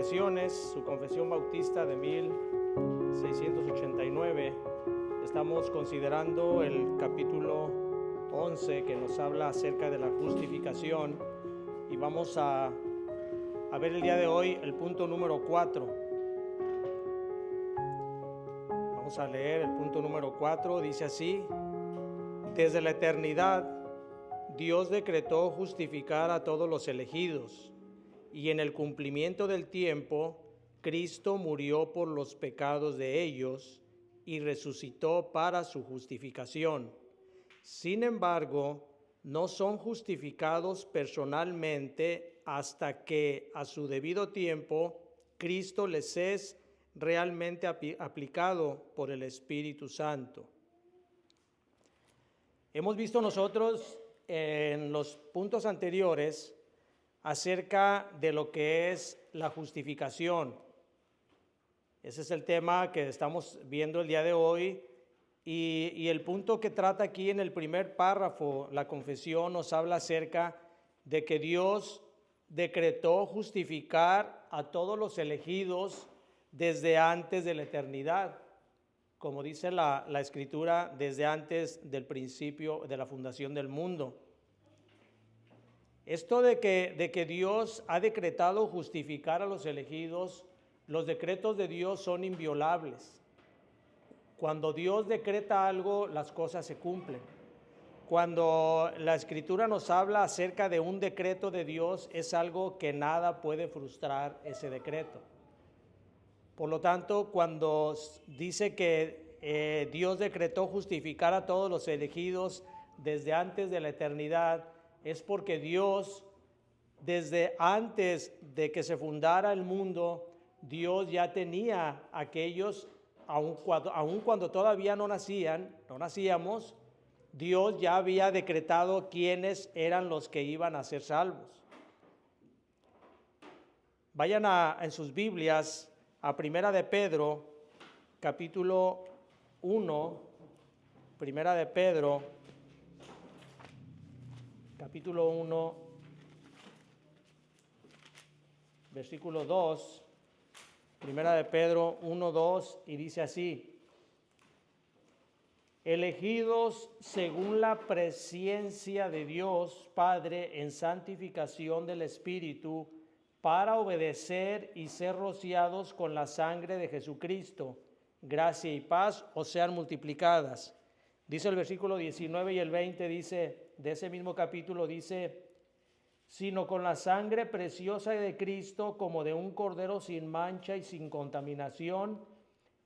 confesiones, su confesión bautista de 1689. Estamos considerando el capítulo 11 que nos habla acerca de la justificación y vamos a ver el día de hoy el punto número 4. Vamos a leer el punto número 4, dice así: desde la eternidad Dios decretó justificar a todos los elegidos, y en el cumplimiento del tiempo, Cristo murió por los pecados de ellos y resucitó para su justificación. Sin embargo, no son justificados personalmente hasta que a su debido tiempo Cristo les es realmente aplicado por el Espíritu Santo. Hemos visto nosotros en los puntos anteriores acerca de lo que es la justificación. Ese es el tema que estamos viendo el día de hoy y el punto que trata aquí en el primer párrafo, la confesión, nos habla acerca de que Dios decretó justificar a todos los elegidos desde antes de la eternidad, como dice la Escritura, desde antes del principio de la fundación del mundo. Esto de que Dios ha decretado justificar a los elegidos, los decretos de Dios son inviolables. Cuando Dios decreta algo, las cosas se cumplen. Cuando la Escritura nos habla acerca de un decreto de Dios, es algo que nada puede frustrar ese decreto. Por lo tanto, cuando dice que Dios decretó justificar a todos los elegidos desde antes de la eternidad, es porque Dios, desde antes de que se fundara el mundo, Dios ya tenía aquellos, aun cuando todavía no nacíamos, Dios ya había decretado quiénes eran los que iban a ser salvos. Vayan en sus Biblias a Primera de Pedro, capítulo 1, Primera de Pedro, capítulo 1, versículo 2, Primera de Pedro 1, 2, y dice así: elegidos según la presciencia de Dios Padre en santificación del Espíritu, para obedecer y ser rociados con la sangre de Jesucristo, gracia y paz os sean multiplicadas. Dice el versículo 19 y el 20, dice, de ese mismo capítulo, dice: sino con la sangre preciosa de Cristo, como de un cordero sin mancha y sin contaminación,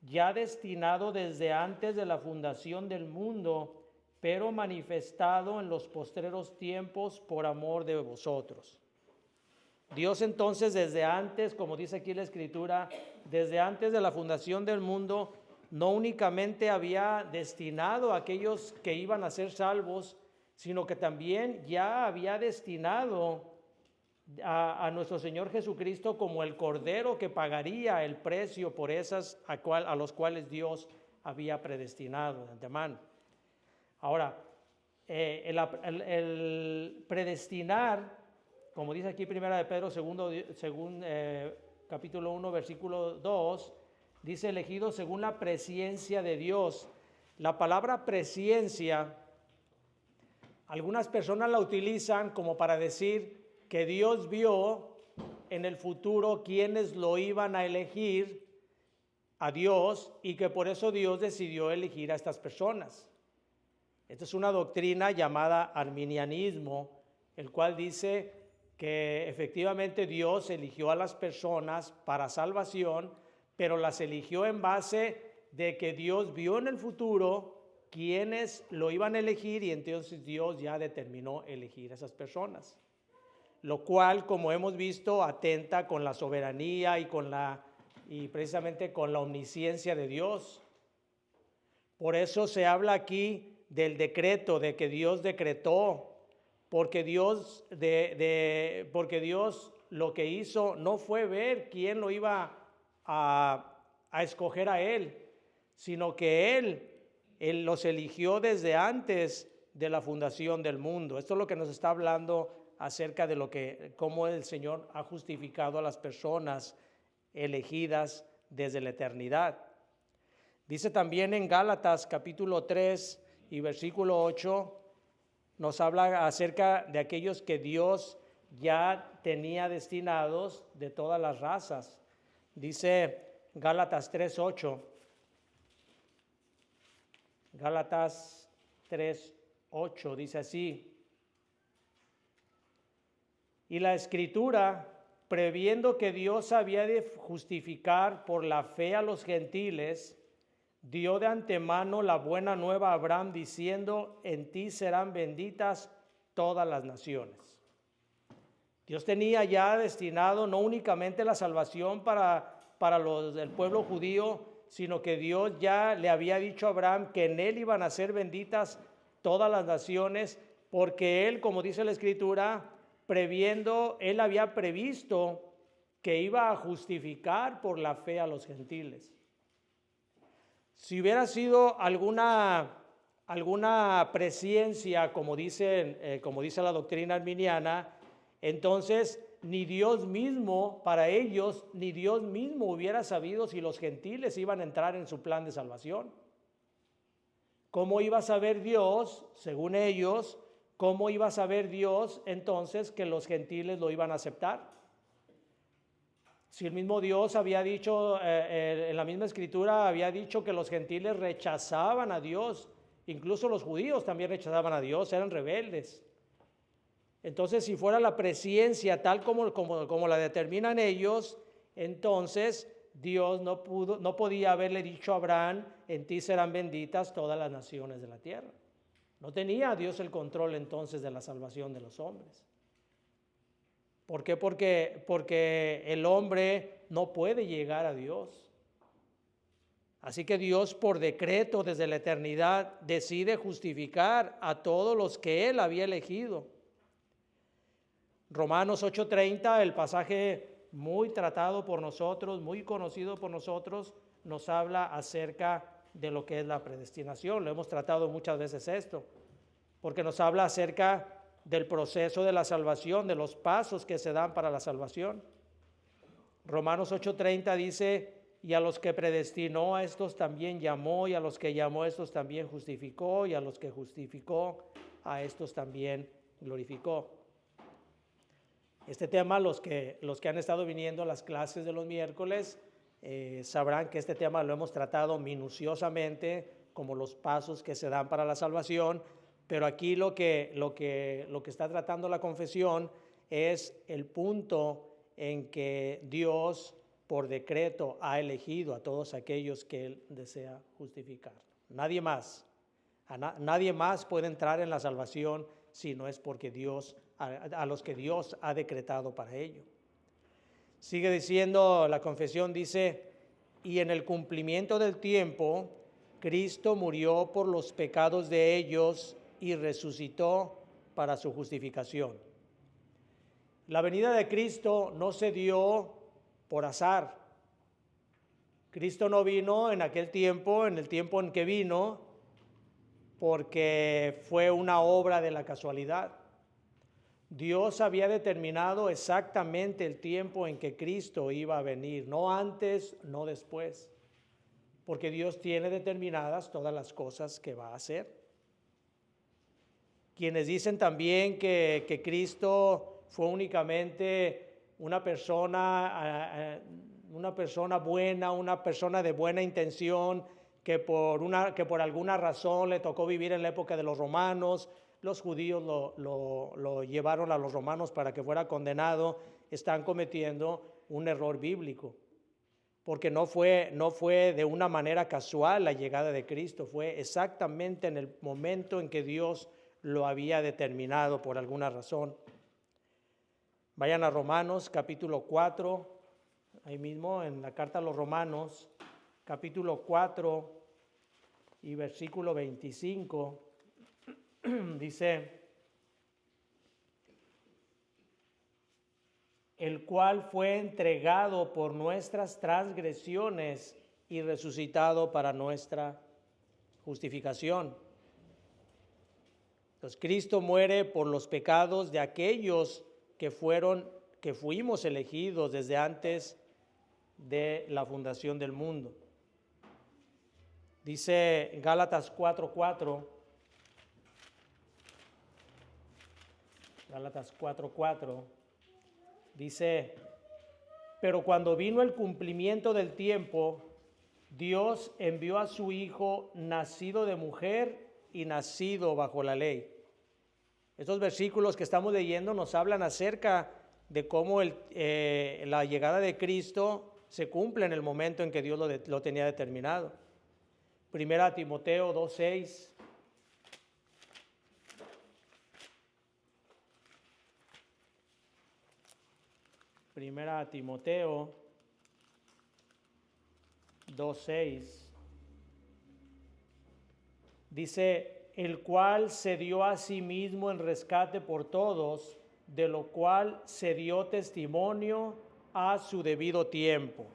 ya destinado desde antes de la fundación del mundo, pero manifestado en los postreros tiempos por amor de vosotros. Dios entonces desde antes, como dice aquí la Escritura, desde antes de la fundación del mundo, no únicamente había destinado a aquellos que iban a ser salvos, sino que también ya había destinado a nuestro Señor Jesucristo como el Cordero que pagaría el precio por esas a los cuales Dios había predestinado de antemano. Ahora, el predestinar, como dice aquí Primera de Pedro, capítulo 1, versículo 2, dice elegido según la presciencia de Dios. La palabra presciencia, algunas personas la utilizan como para decir que Dios vio en el futuro quiénes lo iban a elegir a Dios y que por eso Dios decidió elegir a estas personas. Esta es una doctrina llamada arminianismo, el cual dice que efectivamente Dios eligió a las personas para salvación, pero las eligió en base de que Dios vio en el futuro quiénes lo iban a elegir y entonces Dios ya determinó elegir a esas personas. Lo cual, como hemos visto, atenta con la soberanía y precisamente con la omnisciencia de Dios. Por eso se habla aquí del decreto, de que Dios decretó, porque Dios lo que hizo no fue ver quién lo iba a escoger a Él, sino que Él los eligió desde antes de la fundación del mundo. Esto es lo que nos está hablando acerca de cómo el Señor ha justificado a las personas elegidas desde la eternidad. Dice también en Gálatas capítulo 3 y versículo 8, nos habla acerca de aquellos que Dios ya tenía destinados de todas las razas. Dice Gálatas 3:8. Gálatas 3:8 dice así: y la Escritura, previendo que Dios había de justificar por la fe a los gentiles, dio de antemano la buena nueva a Abraham, diciendo: en ti serán benditas todas las naciones. Dios tenía ya destinado no únicamente la salvación para los del pueblo judío, sino que Dios ya le había dicho a Abraham que en él iban a ser benditas todas las naciones, porque él, como dice la Escritura, previendo, él había previsto que iba a justificar por la fe a los gentiles. Si hubiera sido alguna presciencia, como dice la doctrina arminiana, entonces ni Dios mismo, para ellos, ni Dios mismo hubiera sabido si los gentiles iban a entrar en su plan de salvación. ¿Cómo iba a saber Dios, según ellos, cómo iba a saber Dios entonces que los gentiles lo iban a aceptar? Si el mismo Dios había dicho, en la misma Escritura había dicho que los gentiles rechazaban a Dios, incluso los judíos también rechazaban a Dios, eran rebeldes. Entonces, si fuera la presciencia tal como la determinan ellos, entonces Dios no podía haberle dicho a Abraham: en ti serán benditas todas las naciones de la tierra. No tenía Dios el control entonces de la salvación de los hombres. ¿Por qué? Porque el hombre no puede llegar a Dios. Así que Dios, por decreto desde la eternidad, decide justificar a todos los que Él había elegido. Romanos 8:30, el pasaje muy tratado por nosotros, muy conocido por nosotros, nos habla acerca de lo que es la predestinación. Lo hemos tratado muchas veces esto, porque nos habla acerca del proceso de la salvación, de los pasos que se dan para la salvación. Romanos 8:30 dice: y a los que predestinó, a estos también llamó, y a los que llamó, a estos también justificó, y a los que justificó, a estos también glorificó. Este tema, los que han estado viniendo a las clases de los miércoles sabrán que este tema lo hemos tratado minuciosamente, como los pasos que se dan para la salvación, pero aquí lo que está tratando la confesión es el punto en que Dios, por decreto, ha elegido a todos aquellos que Él desea justificar. Nadie más puede entrar en la salvación si no es porque Dios, a los que Dios ha decretado para ello. Sigue diciendo la confesión, dice: y en el cumplimiento del tiempo, Cristo murió por los pecados de ellos y resucitó para su justificación. La venida de Cristo no se dio por azar. Cristo no vino en aquel tiempo, en el tiempo en que vino, porque fue una obra de la casualidad. Dios había determinado exactamente el tiempo en que Cristo iba a venir, no antes, no después, porque Dios tiene determinadas todas las cosas que va a hacer. Quienes dicen también que Cristo fue únicamente una persona buena, una persona de buena intención, que por alguna razón le tocó vivir en la época de los romanos, los judíos lo llevaron a los romanos para que fuera condenado, están cometiendo un error bíblico, porque no fue de una manera casual la llegada de Cristo, fue exactamente en el momento en que Dios lo había determinado por alguna razón. Vayan a Romanos capítulo 4, ahí mismo en la carta a los Romanos, capítulo 4 y versículo 25, dice: el cual fue entregado por nuestras transgresiones y resucitado para nuestra justificación. Entonces Cristo muere por los pecados de aquellos que fuimos elegidos desde antes de la fundación del mundo. Dice Gálatas 4:4, Gálatas 4:4, dice: pero cuando vino el cumplimiento del tiempo, Dios envió a su Hijo, nacido de mujer y nacido bajo la ley. Estos versículos que estamos leyendo nos hablan acerca de cómo la llegada de Cristo se cumple en el momento en que Dios lo tenía determinado. Primera Timoteo 2:6. Primera Timoteo 2:6. Dice: el cual se dio a sí mismo en rescate por todos, de lo cual se dio testimonio a su debido tiempo.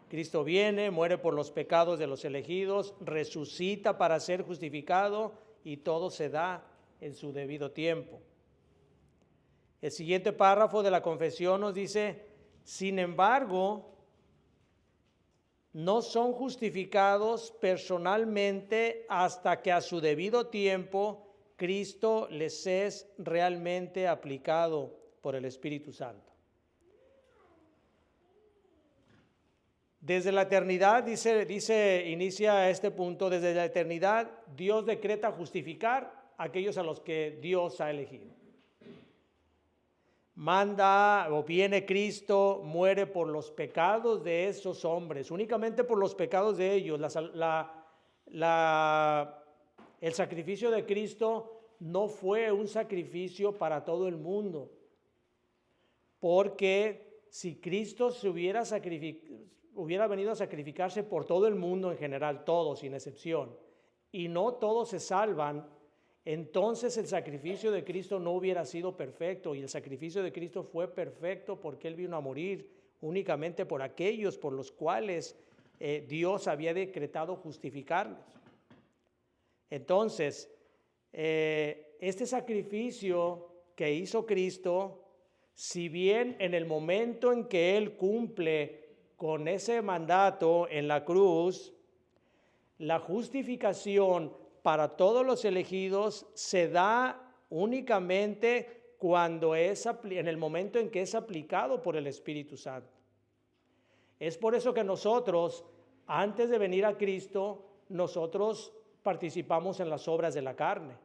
Cristo viene, muere por los pecados de los elegidos, resucita para ser justificado, y todo se da en su debido tiempo. El siguiente párrafo de la confesión nos dice: sin embargo, no son justificados personalmente hasta que a su debido tiempo Cristo les es realmente aplicado por el Espíritu Santo. Desde la eternidad, inicia este punto, desde la eternidad Dios decreta justificar a aquellos a los que Dios ha elegido. Manda o viene Cristo, muere por los pecados de esos hombres, únicamente por los pecados de ellos. El sacrificio de Cristo no fue un sacrificio para todo el mundo, porque si Cristo se hubiera venido a sacrificarse por todo el mundo en general, todos sin excepción, y no todos se salvan, entonces el sacrificio de Cristo no hubiera sido perfecto, y el sacrificio de Cristo fue perfecto porque Él vino a morir únicamente por aquellos por los cuales Dios había decretado justificarlos. Entonces, este sacrificio que hizo Cristo, si bien en el momento en que Él cumple con ese mandato en la cruz, la justificación para todos los elegidos se da únicamente en el momento en que es aplicado por el Espíritu Santo. Es por eso que nosotros, antes de venir a Cristo, nosotros participamos en las obras de la carne.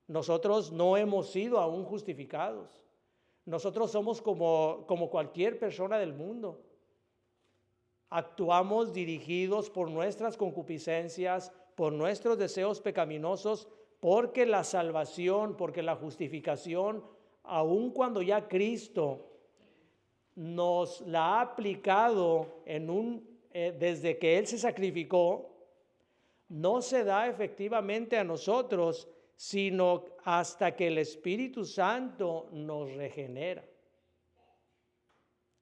Nosotros no hemos sido aún justificados. Nosotros somos como cualquier persona del mundo. Actuamos dirigidos por nuestras concupiscencias, por nuestros deseos pecaminosos, porque la salvación, porque la justificación, aun cuando ya Cristo nos la ha aplicado desde que Él se sacrificó, no se da efectivamente a nosotros, sino hasta que el Espíritu Santo nos regenera.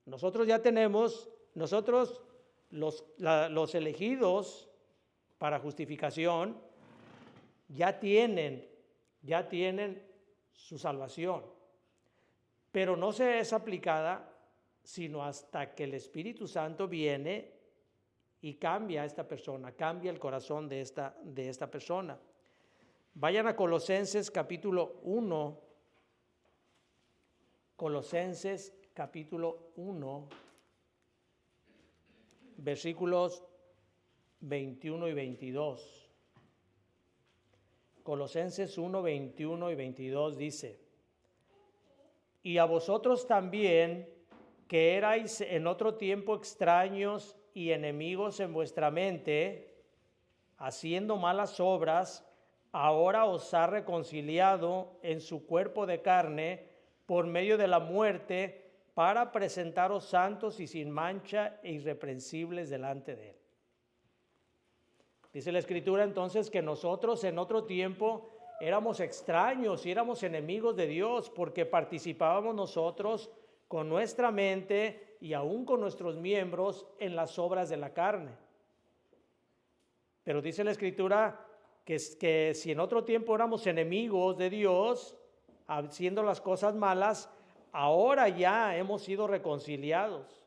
Nosotros ya tenemos, los elegidos para justificación, ya tienen su salvación, pero no se es aplicada sino hasta que el Espíritu Santo viene y cambia a esta persona, cambia el corazón de esta persona. Vayan a Colosenses capítulo 1, Colosenses capítulo 1, versículos 21 y 22. Colosenses 1, 21 y 22 dice: y a vosotros también, que erais en otro tiempo extraños y enemigos en vuestra mente, haciendo malas obras, ahora os ha reconciliado en su cuerpo de carne por medio de la muerte, para presentaros santos y sin mancha e irreprensibles delante de Él. Dice la Escritura entonces que nosotros en otro tiempo éramos extraños y éramos enemigos de Dios, porque participábamos nosotros con nuestra mente y aún con nuestros miembros en las obras de la carne. Pero dice la Escritura que si en otro tiempo éramos enemigos de Dios, haciendo las cosas malas, ahora ya hemos sido reconciliados.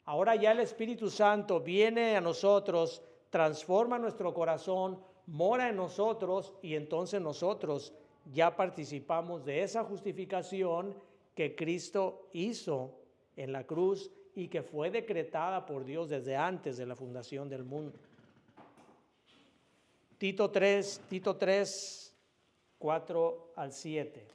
Ahora ya el Espíritu Santo viene a nosotros, transforma nuestro corazón, mora en nosotros y entonces nosotros ya participamos de esa justificación que Cristo hizo en la cruz y que fue decretada por Dios desde antes de la fundación del mundo. Tito 3, 4 al 7.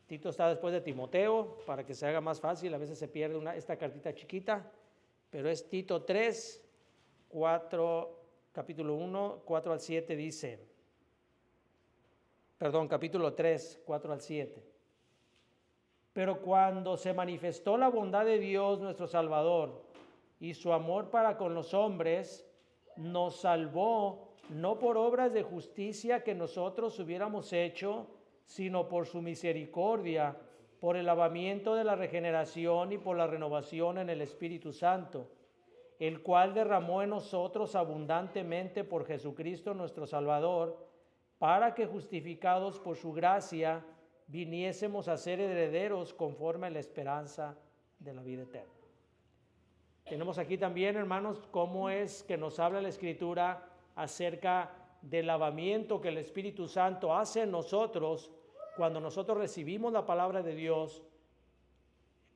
Tito está después de Timoteo, para que se haga más fácil, a veces se pierde esta cartita chiquita, pero es Tito 3, 4, capítulo 1, 4 al 7 dice, capítulo 3, 4 al 7. Pero cuando se manifestó la bondad de Dios nuestro Salvador y su amor para con los hombres, nos salvó no por obras de justicia que nosotros hubiéramos hecho, sino por su misericordia, por el lavamiento de la regeneración y por la renovación en el Espíritu Santo, el cual derramó en nosotros abundantemente por Jesucristo nuestro Salvador, para que justificados por su gracia, viniésemos a ser herederos conforme a la esperanza de la vida eterna. Tenemos aquí también, hermanos, cómo es que nos habla la Escritura acerca del lavamiento que el Espíritu Santo hace en nosotros cuando nosotros recibimos la palabra de Dios,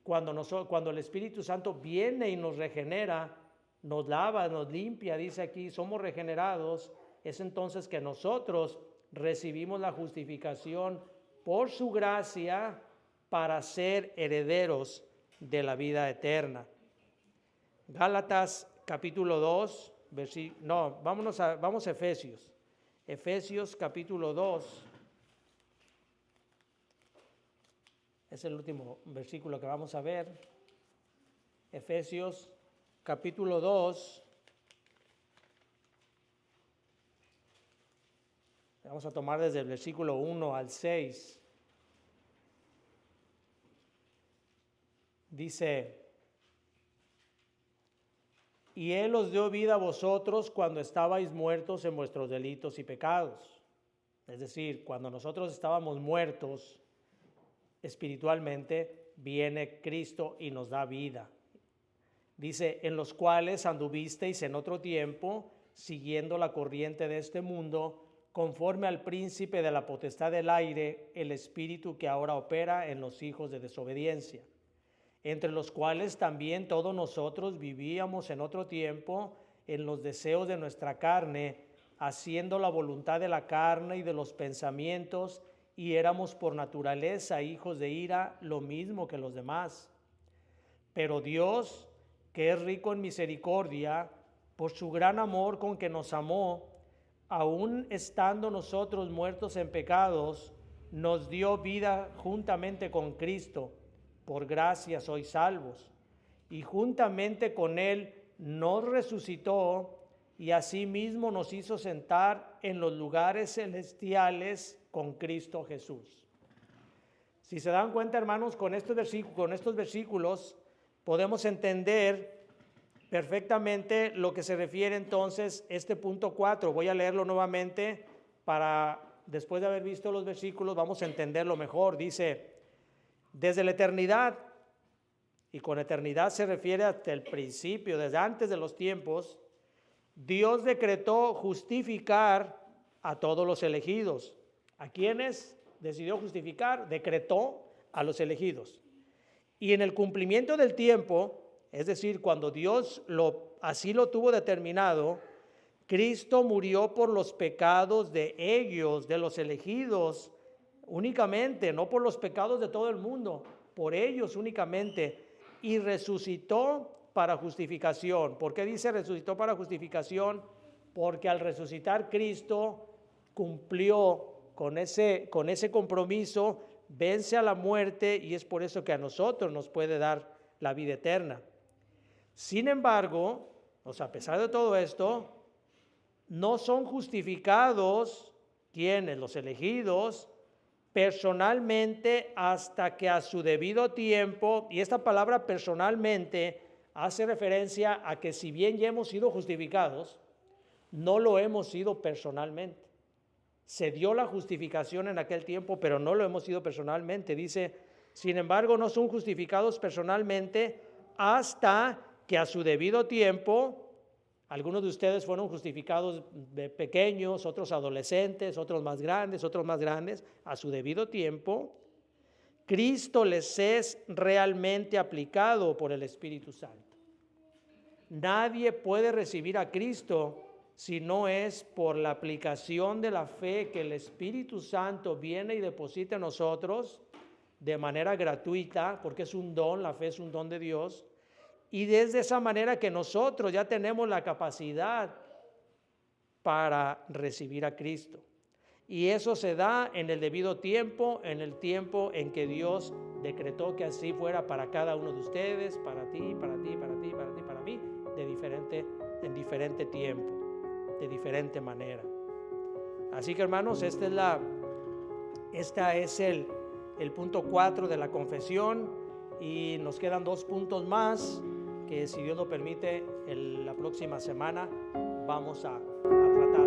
cuando el Espíritu Santo viene y nos regenera, nos lava, nos limpia, dice aquí, somos regenerados, es entonces que nosotros recibimos la justificación por su gracia para ser herederos de la vida eterna. Gálatas capítulo 2, vamos a Efesios. Efesios capítulo 2. Es el último versículo que vamos a ver. Efesios capítulo 2. Vamos a tomar desde el versículo 1 al 6. Dice, y Él os dio vida a vosotros cuando estabais muertos en vuestros delitos y pecados. Es decir, cuando nosotros estábamos muertos espiritualmente, viene Cristo y nos da vida. Dice, en los cuales anduvisteis en otro tiempo, siguiendo la corriente de este mundo, conforme al príncipe de la potestad del aire, el espíritu que ahora opera en los hijos de desobediencia, entre los cuales también todos nosotros vivíamos en otro tiempo en los deseos de nuestra carne, haciendo la voluntad de la carne y de los pensamientos, y éramos por naturaleza hijos de ira, lo mismo que los demás. Pero Dios, que es rico en misericordia, por su gran amor con que nos amó, aun estando nosotros muertos en pecados, nos dio vida juntamente con Cristo. Por gracia sois salvos. Y juntamente con Él nos resucitó y asimismo nos hizo sentar en los lugares celestiales con Cristo Jesús. Si se dan cuenta, hermanos, con estos versículos podemos entender perfectamente lo que se refiere entonces este punto 4. Voy a leerlo nuevamente para, después de haber visto los versículos, vamos a entenderlo mejor. Dice, desde la eternidad, y con eternidad se refiere hasta el principio, desde antes de los tiempos, Dios decretó justificar a todos los elegidos. ¿A quiénes decidió justificar? Decretó a los elegidos. Y en el cumplimiento del tiempo, es decir, cuando Dios así lo tuvo determinado, Cristo murió por los pecados de ellos, de los elegidos, únicamente, no por los pecados de todo el mundo, por ellos únicamente, y resucitó para justificación. ¿Por qué dice resucitó para justificación? Porque al resucitar Cristo cumplió con ese compromiso, vence a la muerte, y es por eso que a nosotros nos puede dar la vida eterna. Sin embargo, a pesar de todo esto, no son justificados quienes, los elegidos, personalmente hasta que a su debido tiempo, y esta palabra personalmente hace referencia a que si bien ya hemos sido justificados, no lo hemos sido personalmente. Se dio la justificación en aquel tiempo, pero no lo hemos sido personalmente. Dice, Sin embargo, no son justificados personalmente hasta que a su debido tiempo, algunos de ustedes fueron justificados de pequeños, otros adolescentes, otros más grandes, a su debido tiempo, Cristo les es realmente aplicado por el Espíritu Santo. Nadie puede recibir a Cristo si no es por la aplicación de la fe que el Espíritu Santo viene y deposita en nosotros de manera gratuita, porque es un don, la fe es un don de Dios, y desde esa manera que nosotros ya tenemos la capacidad para recibir a Cristo. Y eso se da en el debido tiempo, en el tiempo en que Dios decretó que así fuera para cada uno de ustedes, para ti, para ti, para ti, para ti, para mí, en diferente tiempo, de diferente manera. Así que, hermanos, este es el punto 4 de la confesión, y nos quedan 2 puntos más que, si Dios lo permite, la próxima semana vamos a tratar.